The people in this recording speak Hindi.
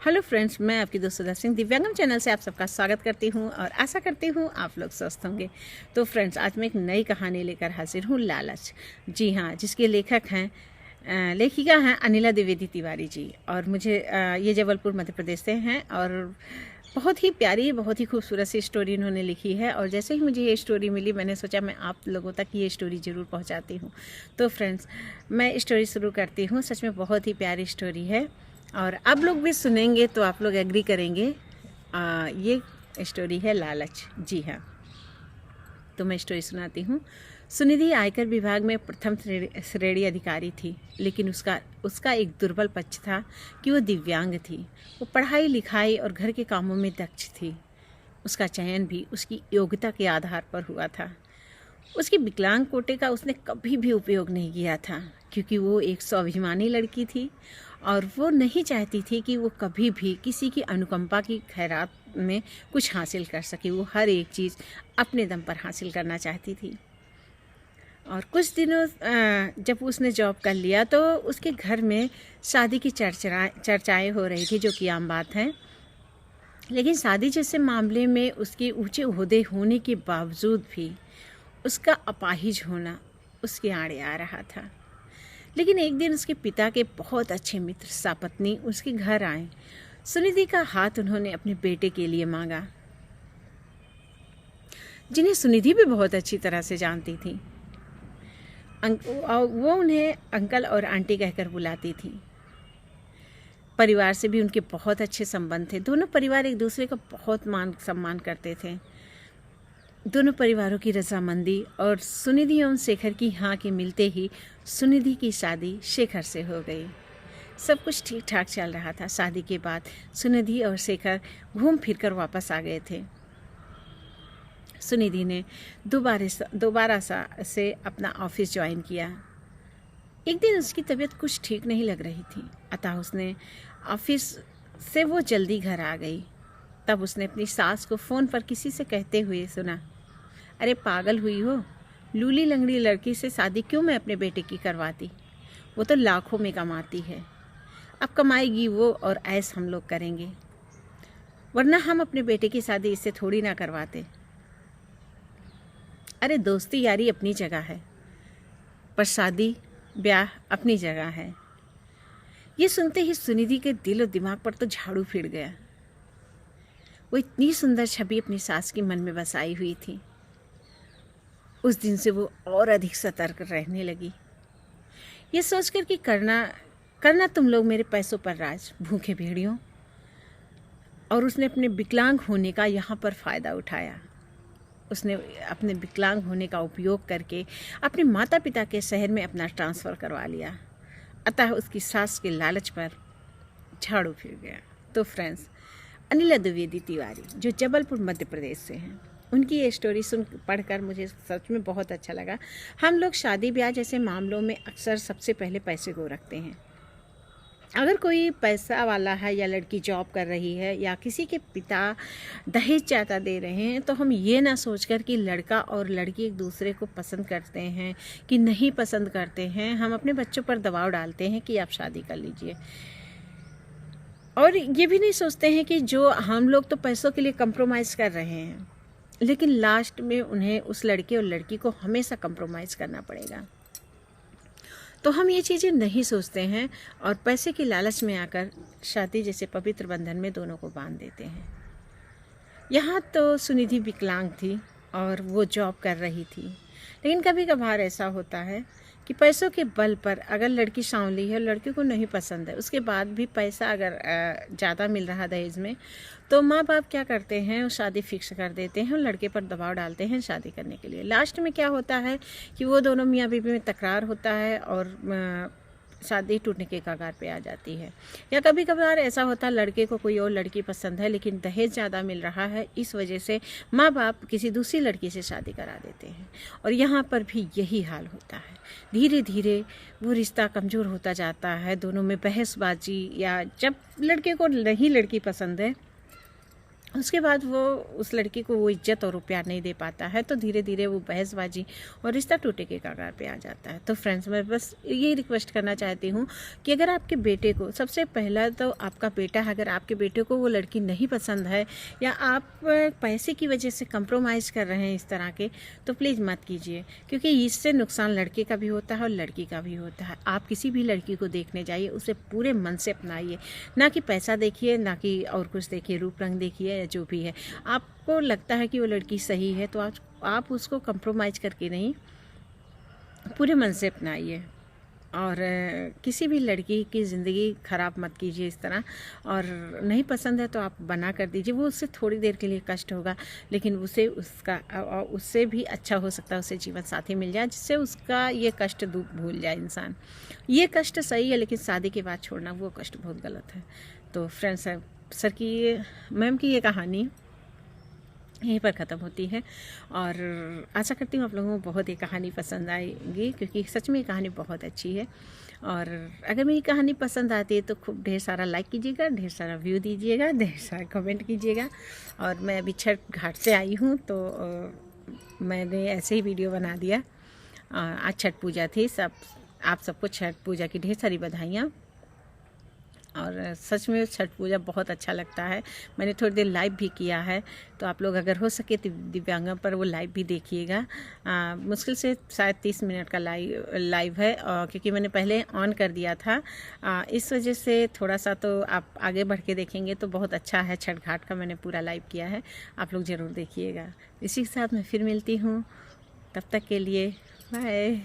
हेलो फ्रेंड्स, मैं आपकी दोस्त सुधा सिंह दिव्यांगम चैनल से आप सबका स्वागत करती हूं और आशा करती हूं आप लोग स्वस्थ होंगे। तो फ्रेंड्स, आज मैं एक नई कहानी लेकर हाजिर हूं, लालच। जी हाँ, जिसके लेखिका हैं अनिला द्विवेदी तिवारी जी। और मुझे ये जबलपुर मध्य प्रदेश से हैं और बहुत ही प्यारी, बहुत ही खूबसूरत सी स्टोरी इन्होंने लिखी है। और जैसे ही मुझे ये स्टोरी मिली, मैंने सोचा मैं आप लोगों तक ये स्टोरी ज़रूर पहुंचाती हूं। तो फ्रेंड्स, मैं स्टोरी शुरू करती हूं। सच में बहुत ही प्यारी स्टोरी है और आप लोग भी सुनेंगे तो आप लोग एग्री करेंगे। ये स्टोरी है लालच। जी हाँ, तो मैं स्टोरी सुनाती हूँ। सुनिधि आयकर विभाग में प्रथम श्रेणी अधिकारी थी, लेकिन उसका एक दुर्बल पक्ष था कि वो दिव्यांग थी। वो पढ़ाई लिखाई और घर के कामों में दक्ष थी। उसका चयन भी उसकी योग्यता के आधार पर हुआ था। उसकी विकलांग कोटे का उसने कभी भी उपयोग नहीं किया था, क्योंकि वो एक स्वाभिमानी लड़की थी और वो नहीं चाहती थी कि वो कभी भी किसी की अनुकंपा की खैरात में कुछ हासिल कर सके। वो हर एक चीज़ अपने दम पर हासिल करना चाहती थी। और कुछ दिनों जब उसने जॉब कर लिया तो उसके घर में शादी की चर्चाएं हो रही थी, जो कि आम बात है। लेकिन शादी जैसे मामले में उसके ऊंचे ओहदे होने के बावजूद भी उसका अपाहिज होना उसके आड़े आ रहा था। लेकिन एक दिन उसके पिता के बहुत अच्छे मित्र सपत्नी उसके घर आए। सुनिधि का हाथ उन्होंने अपने बेटे के लिए मांगा, जिन्हें सुनिधि भी बहुत अच्छी तरह से जानती थी। वो उन्हें अंकल और आंटी कहकर बुलाती थी। परिवार से भी उनके बहुत अच्छे संबंध थे। दोनों परिवार एक दूसरे का बहुत मान सम्मान करते थे। दोनों परिवारों की रजामंदी और सुनिधि एवं शेखर की हाँ के मिलते ही सुनिधि की शादी शेखर से हो गई। सब कुछ ठीक ठाक चल रहा था। शादी के बाद सुनिधि और शेखर घूम फिर कर वापस आ गए थे। सुनिधि ने दोबारा से अपना ऑफिस ज्वाइन किया। एक दिन उसकी तबीयत कुछ ठीक नहीं लग रही थी, अतः उसने ऑफिस से वो जल्दी घर आ गई। तब उसने अपनी सास को फ़ोन पर किसी से कहते हुए सुना, अरे पागल हुई हो, लूली लंगड़ी लड़की से शादी क्यों मैं अपने बेटे की करवाती? वो तो लाखों में कमाती है। अब कमाएगी वो और ऐश हम लोग करेंगे, वरना हम अपने बेटे की शादी इससे थोड़ी ना करवाते। अरे दोस्ती यारी अपनी जगह है, पर शादी ब्याह अपनी जगह है। ये सुनते ही सुनिधि के दिल और दिमाग पर तो झाड़ू फिर गया। वो इतनी सुंदर छवि अपनी सास के मन में बसाई हुई थी। उस दिन से वो और अधिक सतर्क रहने लगी। ये सोचकर कि करना तुम लोग मेरे पैसों पर राज, भूखे भेड़ियों। और उसने अपने विकलांग होने का यहाँ पर फ़ायदा उठाया। उसने अपने विकलांग होने का उपयोग करके अपने माता पिता के शहर में अपना ट्रांसफ़र करवा लिया। अतः उसकी सास के लालच पर झाड़ू फिर गया। तो फ्रेंड्स, अनिला द्विवेदी तिवारी जो जबलपुर मध्य प्रदेश से हैं, उनकी ये स्टोरी पढ़कर मुझे सच में बहुत अच्छा लगा। हम लोग शादी ब्याह जैसे मामलों में अक्सर सबसे पहले पैसे को रखते हैं। अगर कोई पैसा वाला है या लड़की जॉब कर रही है या किसी के पिता दहेज ज़्यादा दे रहे हैं, तो हम ये ना सोचकर कि लड़का और लड़की एक दूसरे को पसंद करते हैं कि नहीं पसंद करते हैं, हम अपने बच्चों पर दबाव डालते हैं कि आप शादी कर लीजिए। और ये भी नहीं सोचते हैं कि जो हम लोग तो पैसों के लिए कंप्रोमाइज़ कर रहे हैं, लेकिन लास्ट में उन्हें उस लड़के और लड़की को हमेशा कंप्रोमाइज़ करना पड़ेगा। तो हम ये चीज़ें नहीं सोचते हैं और पैसे की लालच में आकर शादी जैसे पवित्र बंधन में दोनों को बांध देते हैं। यहाँ तो सुनिधि विकलांग थी और वो जॉब कर रही थी, लेकिन कभी कभार ऐसा होता है कि पैसों के बल पर अगर लड़की सांवली है, लड़के को नहीं पसंद है, उसके बाद भी पैसा अगर ज़्यादा मिल रहा दहेज में, तो माँ बाप क्या करते हैं, वो शादी फिक्स कर देते हैं और लड़के पर दबाव डालते हैं शादी करने के लिए। लास्ट में क्या होता है कि वो दोनों मियाँ बीवी में तकरार होता है और शादी टूटने के कगार पे आ जाती है। या कभी कभार ऐसा होता है लड़के को कोई और लड़की पसंद है, लेकिन दहेज ज़्यादा मिल रहा है, इस वजह से माँ बाप किसी दूसरी लड़की से शादी करा देते हैं। और यहाँ पर भी यही हाल होता है। धीरे धीरे वो रिश्ता कमज़ोर होता जाता है। दोनों में बहसबाजी, या जब लड़के को नहीं लड़की पसंद है उसके बाद वो उस लड़की को वो इज्जत और वो प्यार नहीं दे पाता है, तो धीरे धीरे वो बहसबाजी और रिश्ता टूटे के कगार पे आ जाता है। तो फ्रेंड्स, मैं बस यही रिक्वेस्ट करना चाहती हूँ कि अगर आपके बेटे को, सबसे पहला तो आपका बेटा, अगर आपके बेटे को वो लड़की नहीं पसंद है या आप पैसे की वजह से कंप्रोमाइज़ कर रहे हैं इस तरह के, तो प्लीज़ मत कीजिए, क्योंकि इससे नुकसान लड़के का भी होता है और लड़की का भी होता है। आप किसी भी लड़की को देखने जाइए, उसे पूरे मन से अपनाइए, ना कि पैसा देखिए, ना कि और कुछ देखिए, रूप रंग देखिए, जो भी है। आपको लगता है कि वो लड़की सही है तो आप उसको कंप्रोमाइज़ करके नहीं, पूरे मन से अपनाइए। और किसी भी लड़की की ज़िंदगी ख़राब मत कीजिए इस तरह। और नहीं पसंद है तो आप बना कर दीजिए, वो उससे थोड़ी देर के लिए कष्ट होगा, लेकिन उससे भी अच्छा हो सकता है, उसे जीवन साथी मिल जाए जिससे उसका ये कष्ट दुख भूल जाए इंसान। ये कष्ट सही है, लेकिन शादी के बाद छोड़ना वो कष्ट बहुत गलत है। तो फ्रेंड्स, सर की मैम की ये कहानी यहीं पर ख़त्म होती है, और आशा करती हूँ आप लोगों को बहुत ये कहानी पसंद आएगी, क्योंकि सच में ये कहानी बहुत अच्छी है। और अगर मेरी कहानी पसंद आती है तो खूब ढेर सारा लाइक कीजिएगा, ढेर सारा व्यू दीजिएगा, ढेर सारा कमेंट कीजिएगा। और मैं अभी छठ घाट से आई हूँ, तो मैंने ऐसे ही वीडियो बना दिया। आज छठ पूजा थी, आप सबको छठ पूजा की ढेर सारी बधाइयाँ। और सच में छठ पूजा बहुत अच्छा लगता है। मैंने थोड़ी देर लाइव भी किया है, तो आप लोग अगर हो सके तो दिव्यांगा पर वो लाइव भी देखिएगा। मुश्किल से शायद 30 मिनट का लाइव है, क्योंकि मैंने पहले ऑन कर दिया था। इस वजह से थोड़ा सा तो आप आगे बढ़ के देखेंगे तो बहुत अच्छा है। छठ घाट का मैंने पूरा लाइव किया है, आप लोग ज़रूर देखिएगा। इसी के साथ मैं फिर मिलती हूँ, तब तक के लिए बाय।